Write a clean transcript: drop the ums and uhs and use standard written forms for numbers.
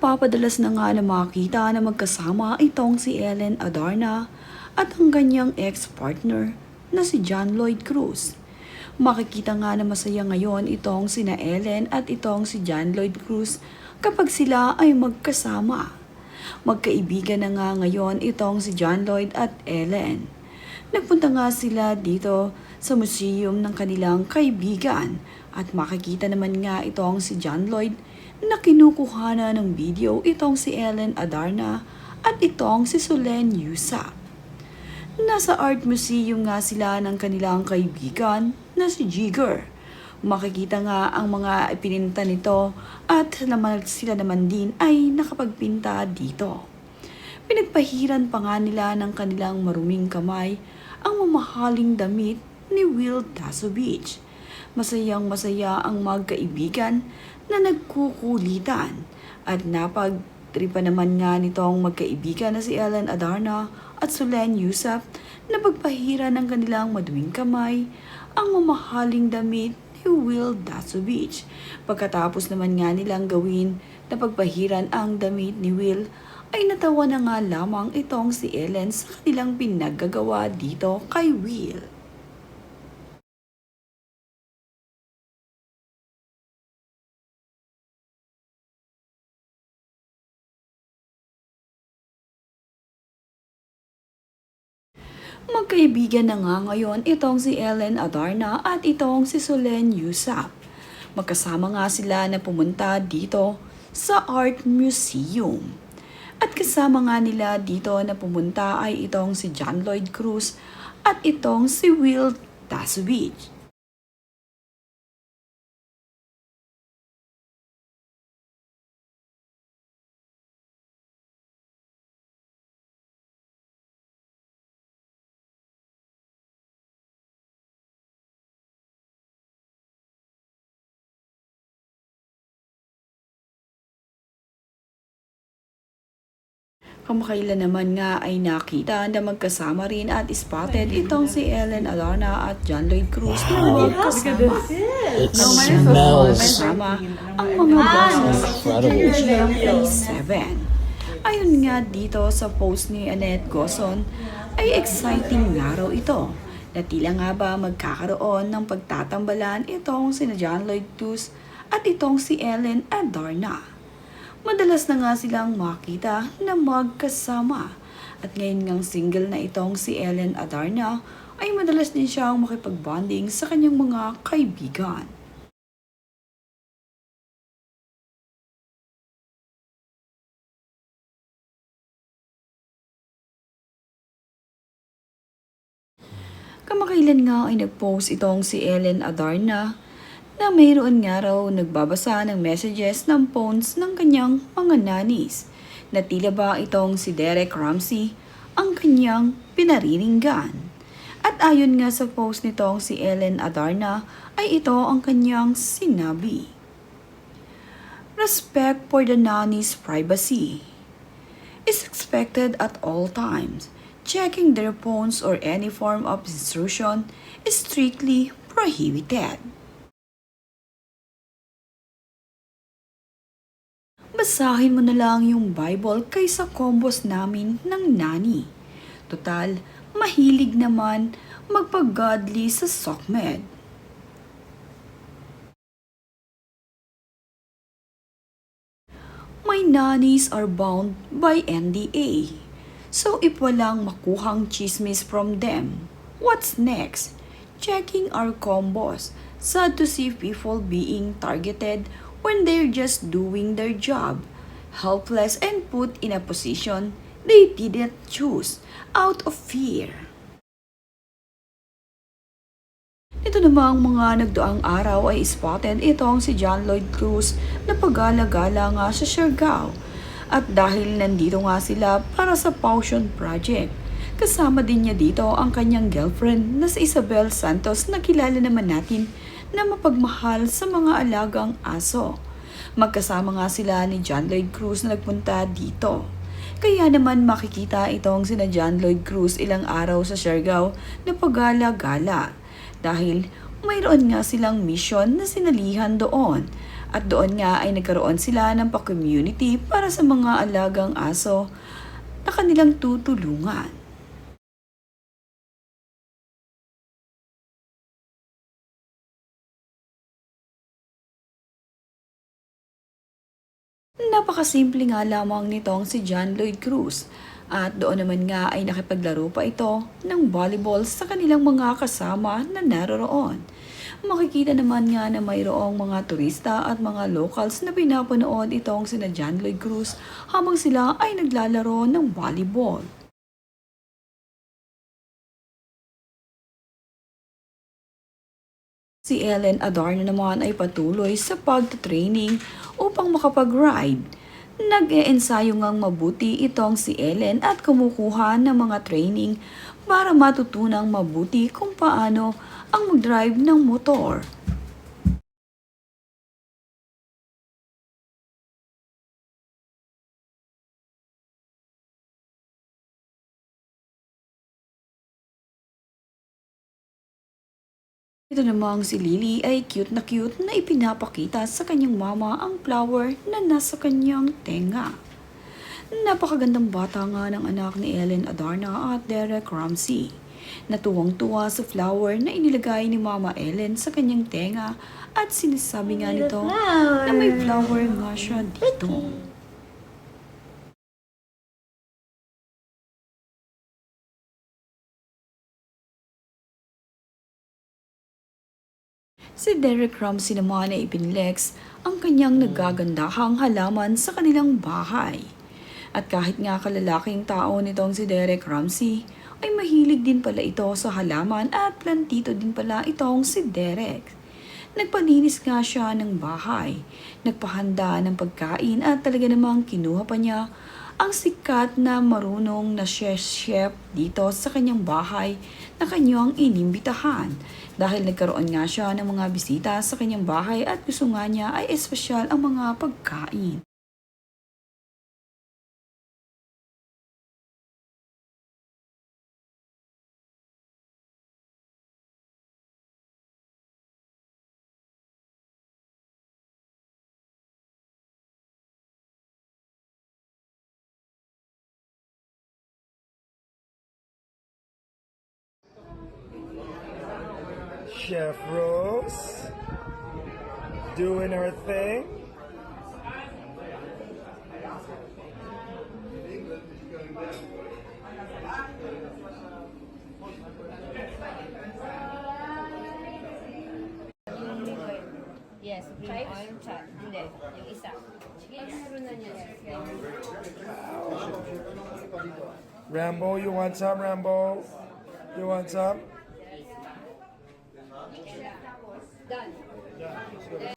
Napapadalas na nga na makita na magkasama itong si Ellen Adarna at ang kanyang ex-partner na si John Lloyd Cruz. Makikita nga na masaya ngayon itong sina Ellen at itong si John Lloyd Cruz kapag sila ay magkasama. Magkaibigan na nga ngayon itong si John Lloyd at Ellen. Nagpunta nga sila dito sa museum ng kanilang kaibigan at makikita naman nga itong si John Lloyd na kinukuhana ng video itong si Ellen Adarna at itong si Solen Yusa. Nasa art museum nga sila ng kanilang kaibigan na si Jigger. Makikita nga ang mga ipininta nito at sila naman din ay nakapagpinta dito. Pinagpahiran pa nga nila ng kanilang maruming kamay ang mamahaling damit ni Will Dasovich. Masayang masaya ang magkaibigan na nagkukulitan at napagtripa naman nga nitong magkaibigan na si Ellen Adarna at Solen Yusa na pagpahira ng kanilang maduwing kamay ang mamahaling damit ni Will Dasovich. Pagkatapos naman nga nilang gawin na pagpahiran ang damit ni Will ay natawa na nga lamang itong si Ellen sa kanilang pinaggagawa dito kay Will. Magkaibigan na nga ngayon itong si Ellen Adarna at itong si Solen Yusa. Magkasama nga sila na pumunta dito sa Art Museum. At kasama nga nila dito na pumunta ay itong si John Lloyd Cruz at itong si Will Dasovich. Kamakailan naman nga ay nakita na magkasama rin at spotted itong si Ellen Adarna at John Lloyd Cruz na magkasama. It Kasama smells ang mga bosses incredible. ng GMA7. Ayon nga dito sa post ni Annette Gozon, ay exciting nga raw ito na tila nga ba magkakaroon ng pagtatambalan itong sina John Lloyd Cruz at itong si Ellen Adarna. Madalas na nga silang makita na magkasama. At ngayon ngang single na itong si Ellen Adarna ay madalas din siyang makipagbonding sa kanyang mga kaibigan. Kamakailan nga ay nag-post itong si Ellen Adarna na mayroon nga raw nagbabasa ng messages ng phones ng kanyang mga nanis na tila ba itong si Derek Ramsey ang kanyang pinariringgan. At ayon nga sa post nitong si Ellen Adarna ay ito ang kanyang sinabi. Respect for the nanny's privacy is expected at all times. Checking their phones or any form of intrusion is strictly prohibited. Basahin mo na lang yung Bible kaysa combos namin ng nani. Total, mahilig naman magpag-godly sa SOCMED. My nannies are bound by NDA. So if walang makuhang chismis from them, what's next? Checking our combos. Sad to see people being targeted when they're just doing their job, helpless and put in a position they didn't choose out of fear. Ito namang mga nagdaang araw ay spotted itong si John Lloyd Cruz na pagala-gala nga sa Siargao. At dahil nandito nga sila para sa Passion Project, kasama din niya dito ang kanyang girlfriend na si Isabel Santos na kilala naman natin na mapagmahal sa mga alagang aso. Magkasama nga sila ni John Lloyd Cruz na nagpunta dito. Kaya naman makikita itong sina John Lloyd Cruz ilang araw sa Siargao na pagala-gala dahil mayroon nga silang mission na sinalihan doon At doon nga ay nagkaroon sila ng pa-community para sa mga alagang aso na kanilang tutulungan. Napakasimple nga lamang nitong si John Lloyd Cruz at doon naman nga ay nakipaglaro pa ito ng volleyball sa kanilang mga kasama na naroroon. Makikita naman nga na mayroong mga turista at mga locals na pinapanood itong sina John Lloyd Cruz habang sila ay naglalaro ng volleyball. Si Ellen Adarna naman ay patuloy sa pagtatraining upang makapag-ride. Nag-e-ensayo ngang mabuti itong si Ellen at kumukuha ng mga training para matutunang mabuti kung paano ang mag-drive ng motor. Ito namang si Lily ay cute na ipinapakita sa kanyang mama ang flower na nasa kanyang tenga. Napakagandang bata nga ng anak ni Ellen Adarna at Derek Ramsey. Natuwang-tuwa sa flower na inilagay ni Mama Ellen sa kanyang tenga at sinasabi nga nito na may flower nga siya dito. Si Derek Ramsey naman ay ipinlex ang kanyang nagagandahang halaman sa kanilang bahay. At kahit nga kalalaking tao nitong si Derek Ramsey, ay mahilig din pala ito sa halaman at plantito din pala itong si Derek. Nagpalinis nga siya ng bahay, nagpahanda ng pagkain at talaga namang kinuha pa niya ang sikat na marunong na chef dito sa kanyang bahay na kanyang inimbitahan. Dahil nagkaroon nga siya ng mga bisita sa kanyang bahay at gusto nga niya ay espesyal ang mga pagkain. Chef Rose doing her thing. Yes, green oil chat. Hindi, yung isa. Sige, meron na niya. Rambo, you want some, Rambo? You want some? Done.